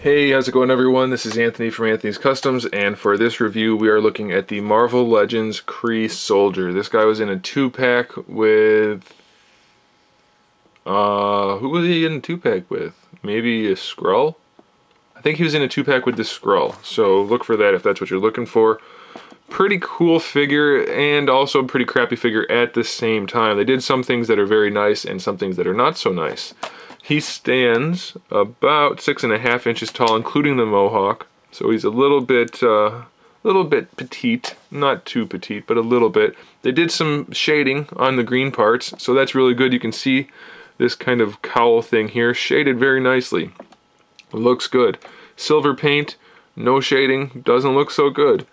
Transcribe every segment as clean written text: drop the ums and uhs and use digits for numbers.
Hey, how's it going everyone? This is Anthony from Anthony's Customs, and for this review we are looking at the Marvel Legends Kree Soldier. This guy was in a 2-pack with... who was he in a 2-pack with? Maybe a Skrull? I think he was in a 2-pack with the Skrull, so look for that if that's what you're looking for. Pretty cool figure, and also a pretty crappy figure at the same time. They did some things that are very nice and some things that are not so nice. He stands about 6.5 inches tall, including the mohawk. So he's a little bit petite, not too petite, but a little bit. They did some shading on the green parts, so that's really good. You can see this kind of cowl thing here, shaded very nicely. Looks good. Silver paint, no shading, doesn't look so good.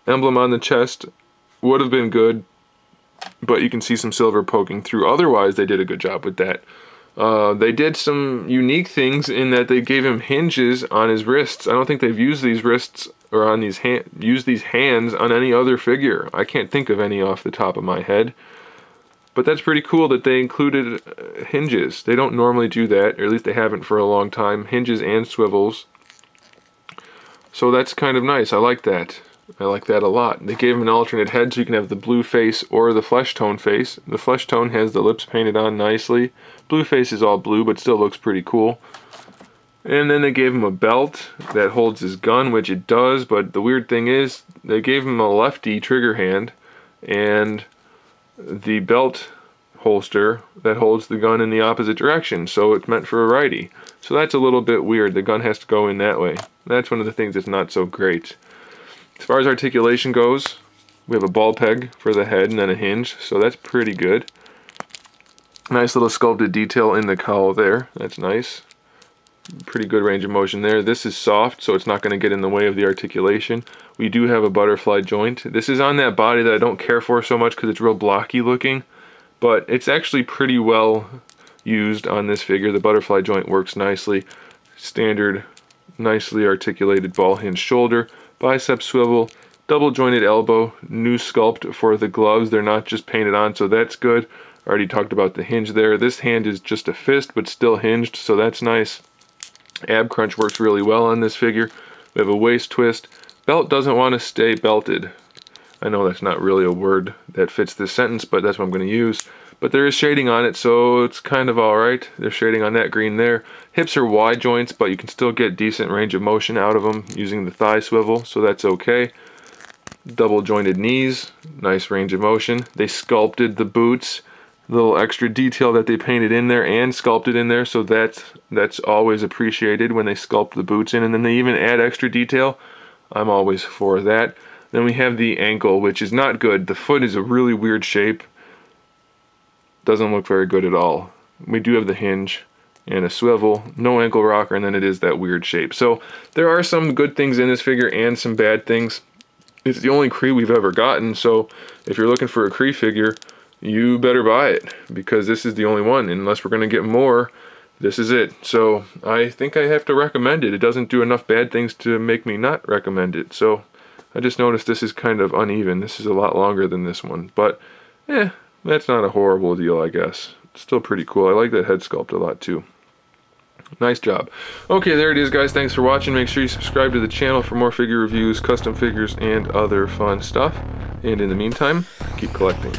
Emblem on the chest would have been good, but you can see some silver poking through. Otherwise, they did a good job with that. They did some unique things in that they gave him hinges on his wrists. I don't think they've used these wrists or on these hands on any other figure. I can't think of any off the top of my head. But that's pretty cool that they included hinges. They don't normally do that, or at least they haven't for a long time. Hinges and swivels. So that's kind of nice. I like that. I like that a lot. They gave him an alternate head so you can have the blue face or the flesh tone face. The flesh tone has the lips painted on nicely. Blue face is all blue but still looks pretty cool. And then they gave him a belt that holds his gun, which it does, but the weird thing is they gave him a lefty trigger hand and the belt holster that holds the gun in the opposite direction, so it's meant for a righty. So that's a little bit weird. The gun has to go in that way. That's one of the things that's not so great. As far as articulation goes, we have a ball peg for the head and then a hinge, so that's pretty good. Nice little sculpted detail in the cowl there, that's nice. Pretty good range of motion there. This is soft, so it's not going to get in the way of the articulation. We do have a butterfly joint. This is on that body that I don't care for so much because it's real blocky looking, but it's actually pretty well used on this figure. The butterfly joint works nicely. Standard, nicely articulated ball hinge shoulder. Bicep swivel, double jointed elbow, new sculpt for the gloves. They're not just painted on, so that's good. Already talked about the hinge there. This hand is just a fist, but still hinged, so that's nice. Ab crunch works really well on this figure. We have a waist twist. Belt doesn't want to stay belted. I know that's not really a word that fits this sentence, but that's what I'm going to use. But there is shading on it, so it's kind of alright. There's shading on that green there. Hips are wide joints, but you can still get decent range of motion out of them using the thigh swivel, so that's okay. Double jointed knees, nice range of motion. They sculpted the boots, little extra detail that they painted in there and sculpted in there, so that's always appreciated when they sculpt the boots in, and then they even add extra detail. I'm always for that. Then we have the ankle, which is not good. The foot is a really weird shape. Doesn't look very good at all. We do have the hinge and a swivel, no ankle rocker, and then it is that weird shape. So there are some good things in this figure and some bad things. It's the only Kree we've ever gotten, so if you're looking for a Kree figure, you better buy it, because this is the only one. Unless we're going to get more, this is it. So I think I have to recommend it. It doesn't do enough bad things to make me not recommend it. So I just noticed this is kind of uneven. This is a lot longer than this one, but that's not a horrible deal, I guess. It's still pretty cool. I like that head sculpt a lot too. Nice job. Okay, there it is, guys. Thanks for watching. Make sure you subscribe to the channel for more figure reviews, custom figures, and other fun stuff. And in the meantime, keep collecting.